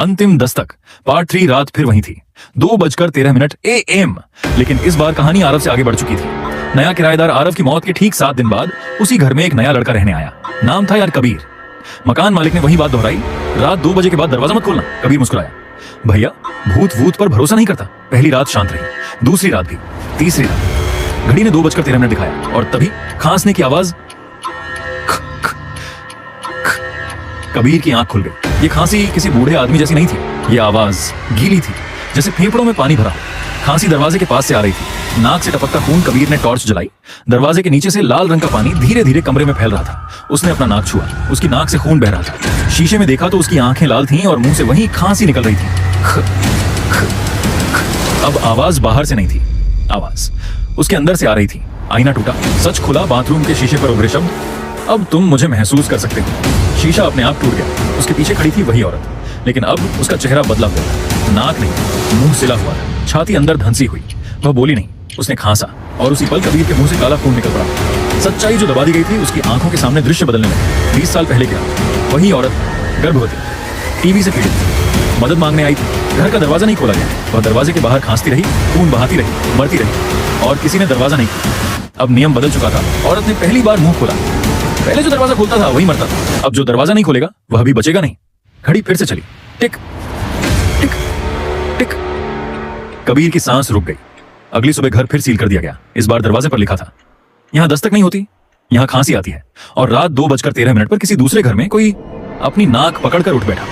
अंतिम दस्तक पार्ट 3 रात फिर वहीं थी। 2:13 AM। लेकिन इस बार कहानी आरव से आगे बढ़ चुकी थी। नया किराएदार आरव की मौत के ठीक 7 दिन बाद उसी घर में एक नया लड़का रहने आया। नाम था यार कबीर। मकान मालिक ने वही बात दोहराई, रात 2 बजे के बाद दरवाजा मत खोलना। कबीर मुस्कुराया, भैया भूत वूत पर भरोसा नहीं करता। पहली रात शांत रही, दूसरी रात भी, तीसरी रात। घड़ी ने 2:13 दिखाया और तभी खांसने की आवाज। कबीर की आंख खुल गई। ये खांसी किसी बूढ़े आदमी जैसी नहीं थी। ये आवाज गीली थी, जैसे फेफड़ों में पानी भरा हो। खांसी दरवाजे के पास से आ रही थी। नाक से टपकता खून। कबीर ने टॉर्च जलाई। दरवाजे के नीचे से लाल रंग का पानी धीरे धीरे कमरे में फैल रहा था। उसने अपना नाक छुआ, उसकी नाक से खून बह रहा था। शीशे में देखा तो उसकी आंखें लाल थीं और मुंह से वही खांसी निकल रही थी। अब आवाज बाहर से नहीं थी, आवाज उसके अंदर से आ रही थी। आईना टूटा, सच खुला। बाथरूम के शीशे पर उभरे शब्द, अब तुम मुझे महसूस कर सकते हो। शीशा अपने आप टूट गया। उसके पीछे खड़ी थी वही औरत, लेकिन अब उसका चेहरा बदला हुआ था। नाक नहीं, मुंह सिला हुआ था, छाती अंदर धंसी हुई। वह बोली नहीं, उसने खांसा और उसी पल कबीर के मुंह से काला खून निकल पड़ा। सच्चाई जो दबा दी गई थी उसकी आंखों के सामने दृश्य बदलने लगे। 20 साल पहले क्या, वही औरत गर्भवती, टीबी से पीड़ित, मदद मांगने आई थी। घर का दरवाजा नहीं खोला गया। वह दरवाजे के बाहर खांसती रही, खून बहाती रही, मरती रही और किसी ने दरवाजा नहीं खोला। अब नियम बदल चुका था। औरत ने पहली बार मुंह खोला। पहले जो दरवाजा खोलता था वही मरता था। अब जो दरवाजा नहीं खोलेगा वह भी बचेगा नहीं। घड़ी फिर से चली, टिक टिक टिक। कबीर की सांस रुक गई। अगली सुबह घर फिर सील कर दिया गया। इस बार दरवाजे पर लिखा था, यहां दस्तक नहीं होती, यहां खांसी आती है। और रात 2:13 पर किसी दूसरे घर में कोई अपनी नाक पकड़कर उठ बैठा।